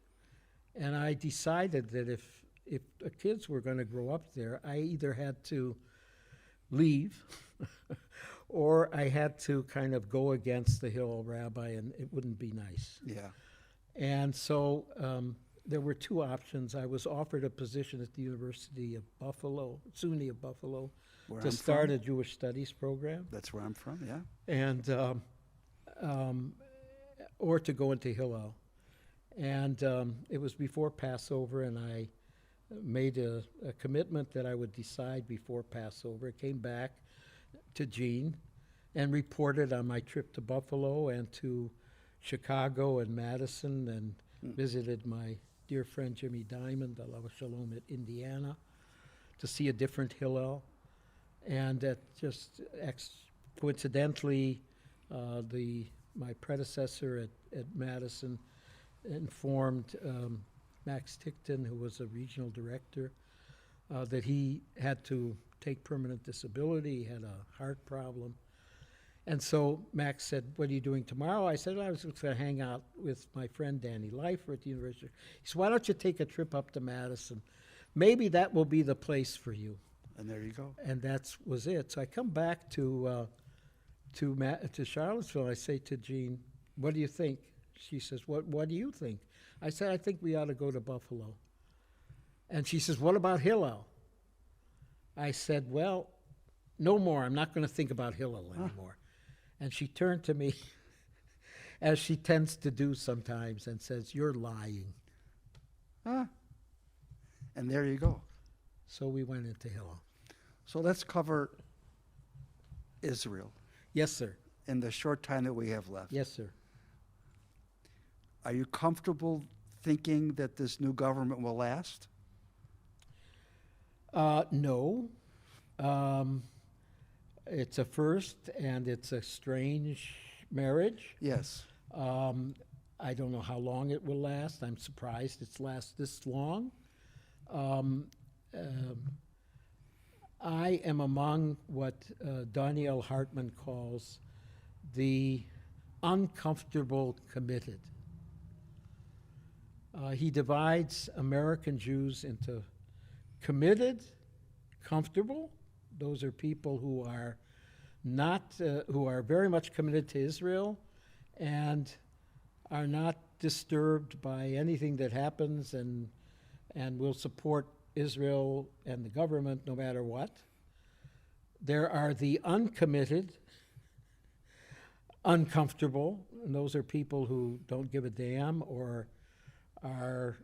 And I decided that if the kids were going to grow up there, I either had to leave or I had to kind of go against the Hillel rabbi, and it wouldn't be nice. Yeah. And so there were two options. I was offered a position at the University of Buffalo, SUNY of Buffalo, Where to I'm start from. a Jewish studies program, That's where I'm from, yeah. and or to go into Hillel. And it was before Passover, and I made a commitment that I would decide before Passover. Came back to Gene and reported on my trip to Buffalo and to Chicago and Madison, and visited my dear friend Jimmy Diamond, Alav Shalom, at Indiana, to see a different Hillel. And that just coincidentally, My predecessor at Madison informed Max Tickton, who was a regional director, that he had to take permanent disability. He had a heart problem. And so Max said, "What are you doing tomorrow?" I said, "I was going to hang out with my friend Danny Leifer at the university." He said, "Why don't you take a trip up to Madison? Maybe that will be the place for you." And there you go. And that was it. So I come back to Charlottesville. I say to Jean, "What do you think?" She says, What do you think?" I said, "I think we ought to go to Buffalo." And she says, "What about Hillel?" I said, "Well, no more. I'm not going to think about Hillel anymore." And she turned to me, as she tends to do sometimes, and says, "You're lying." And there you go. So we went into Hillel. So let's cover Israel Yes, sir. in the short time that we have left. Yes, sir. Are you comfortable thinking that this new government will last? No. It's a first, and it's a strange marriage. Yes. I don't know how long it will last. I'm surprised it's last this long. I am among what Daniel Hartman calls the uncomfortable committed. He divides American Jews into committed, comfortable. Those are people who are who are very much committed to Israel and are not disturbed by anything that happens and will support Israel and the government no matter what. There are the uncommitted, uncomfortable, and those are people who don't give a damn or are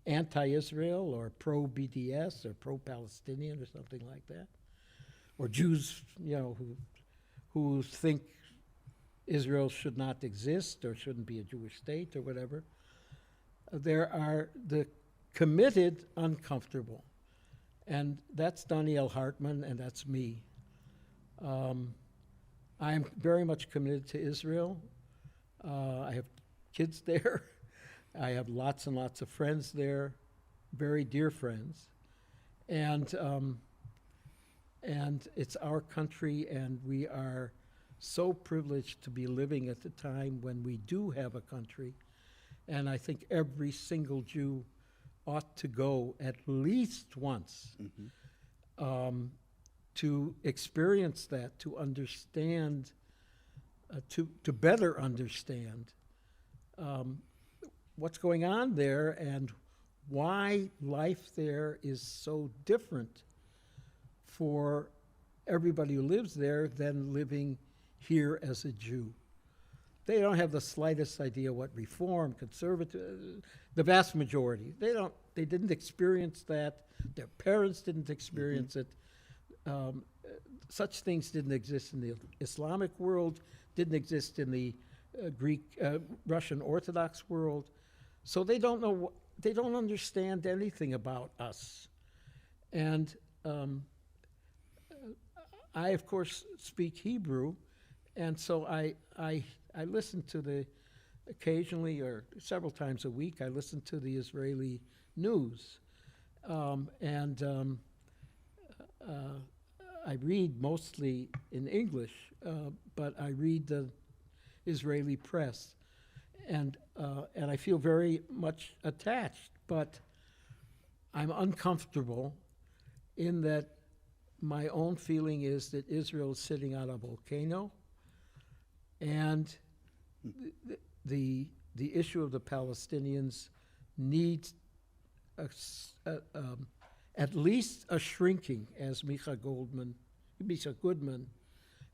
anti-Israel or pro-BDS or pro-Palestinian or something like that, or Jews, who think Israel should not exist or shouldn't be a Jewish state or whatever. There are the committed uncomfortable, and that's Daniel Hartman, and that's me. I am very much committed to Israel. I have kids there. I have lots and lots of friends there, very dear friends, and it's our country, and we are so privileged to be living at the time when we do have a country, and I think every single Jew ought to go at least once to experience that, to understand, to better understand what's going on there and why life there is so different for everybody who lives there than living here as a Jew. They don't have the slightest idea what reform, conservative, the vast majority. They didn't experience that. Their parents didn't experience it. Such things didn't exist in the Islamic world, didn't exist in the Russian Orthodox world. So they don't know, they don't understand anything about us. And I, of course, speak Hebrew, and so I listen to occasionally or several times a week, I listen to the Israeli news. I read mostly in English, but I read the Israeli press. And I feel very much attached, but I'm uncomfortable in that my own feeling is that Israel is sitting on a volcano, and the issue of the Palestinians needs at least a shrinking, as Micha Goodman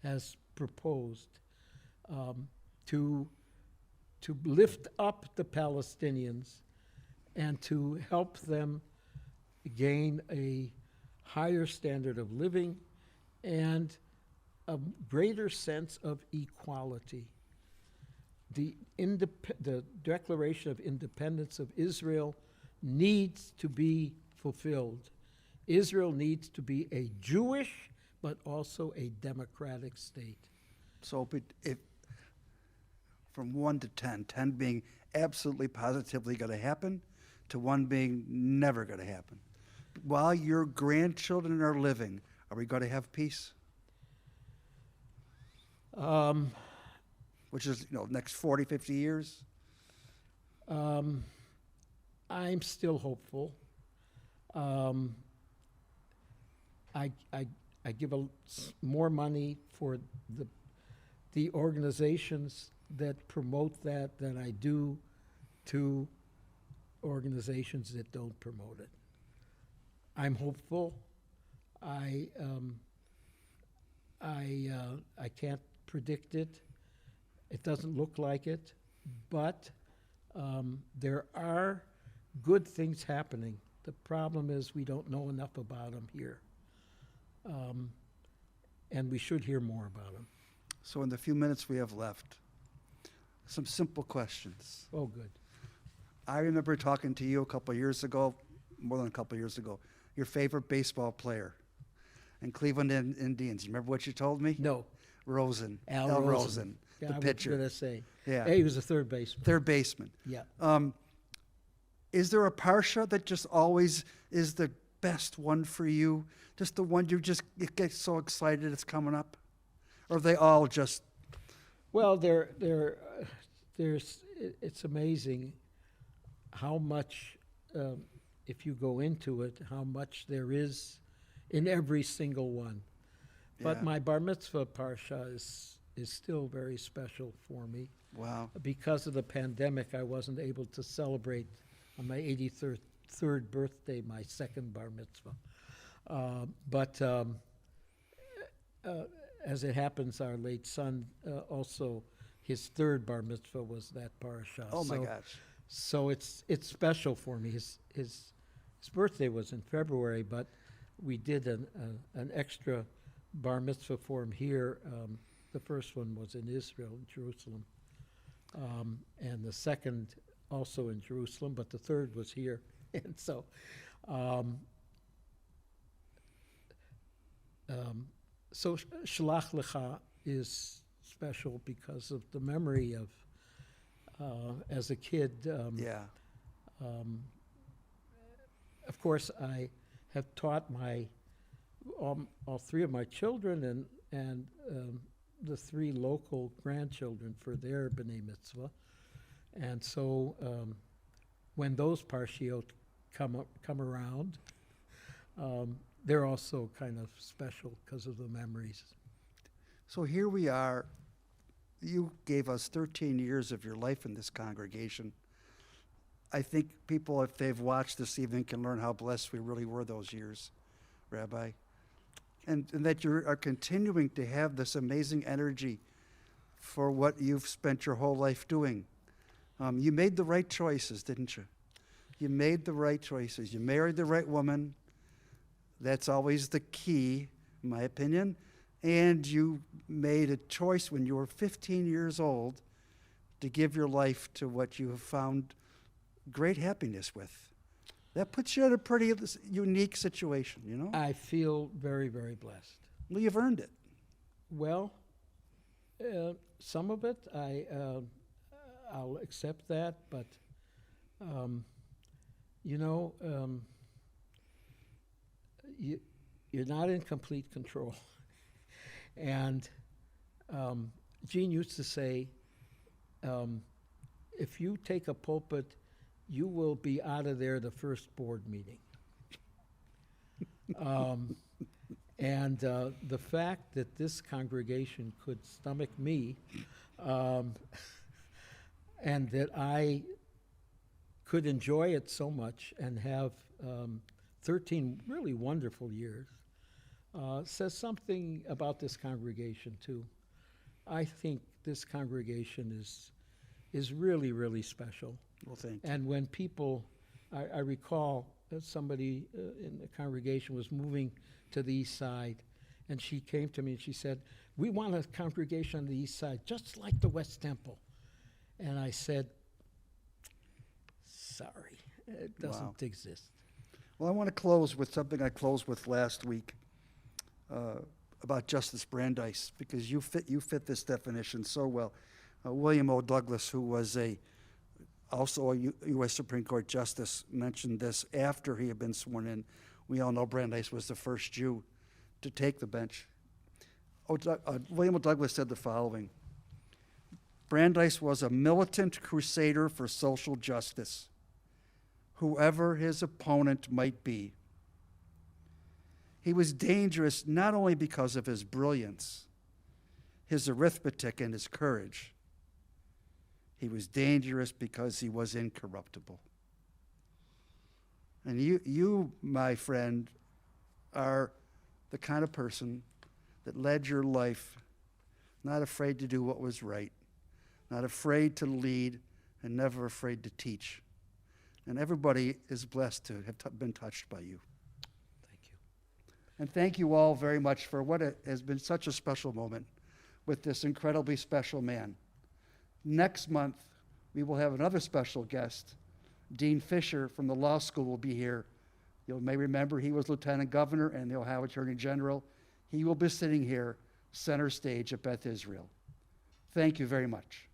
has proposed, to lift up the Palestinians and to help them gain a higher standard of living and a greater sense of equality. The Declaration of Independence of Israel needs to be fulfilled. Israel needs to be a Jewish but also a democratic state. So if from 1 to 10, 10 being absolutely positively going to happen, to 1 being never going to happen. While your grandchildren are living, are we going to have peace? Which is, next 40, 50 years? I'm still hopeful. I give more money for the organizations that promote that than I do to organizations that don't promote it. I'm hopeful. I can't predict it. It doesn't look like it, but there are good things happening. The problem is we don't know enough about them here. And we should hear more about them. So in the few minutes we have left, some simple questions. Oh, good. I remember talking to you a couple of years ago, more than a couple of years ago, your favorite baseball player in Cleveland Indians. You remember what you told me? No. Rosen. Al Rosen, Yeah, the I pitcher. was going to say. Yeah. He was a third baseman. Third baseman. Yeah. Is there a parsha that just always is the best one for you? Just the one you get so excited it's coming up? Or are they all just... Well, it's amazing how much, if you go into it, how much there is in every single one. But Yeah. my bar mitzvah parsha is still very special for me. Wow. Because of the pandemic, I wasn't able to celebrate on my 83rd birthday my second bar mitzvah. But as it happens, our late son also, his third bar mitzvah was that parasha. Oh my gosh. So it's special for me. His birthday was in February, but we did an extra bar mitzvah for him here. The first one was in Israel, in Jerusalem, and the second also in Jerusalem, but the third was here. And so, Shalach Lecha is special because of the memory of, as a kid. Yeah. Of course, I have taught all 3 of my children and the 3 local grandchildren for their B'nai Mitzvah. And so when those parshiot come around, they're also kind of special because of the memories. So here we are. You gave us 13 years of your life in this congregation. I think people, if they've watched this evening, can learn how blessed we really were those years, Rabbi. And that you are continuing to have this amazing energy for what you've spent your whole life doing. You made the right choices, didn't you? You made the right choices. You married the right woman. That's always the key, in my opinion. And you made a choice when you were 15 years old to give your life to what you have found great happiness with. That puts you in a pretty unique situation, you know? I feel very, very blessed. Well, you've earned it. Well, some of it I'll accept that, but you're not in complete control. And Gene used to say, if you take a pulpit, you will be out of there the first board meeting. And the fact that this congregation could stomach me, and that I could enjoy it so much and have 13 really wonderful years, says something about this congregation too. I think this congregation is really, really special. Well, thank you. And when people, I recall that somebody in the congregation was moving to the east side, and she came to me and she said, "We want a congregation on the east side, just like the West Temple." And I said, "Sorry, it doesn't exist." Well, I want to close with something I closed with last week. about Justice Brandeis, because you fit this definition so well. William O. Douglas, who was also a U.S. Supreme Court Justice, mentioned this after he had been sworn in. We all know Brandeis was the first Jew to take the bench. William O. Douglas said the following: Brandeis was a militant crusader for social justice, whoever his opponent might be. He was dangerous not only because of his brilliance, his arithmetic, and his courage. He was dangerous because he was incorruptible. And you, my friend, are the kind of person that led your life, not afraid to do what was right, not afraid to lead, and never afraid to teach. And everybody is blessed to have been touched by you. Thank you. And thank you all very much for what has been such a special moment with this incredibly special man. Next month, we will have another special guest. Dean Fisher from the law school will be here. You may remember he was Lieutenant Governor and the Ohio Attorney General. He will be sitting here, center stage at Beth Israel. Thank you very much.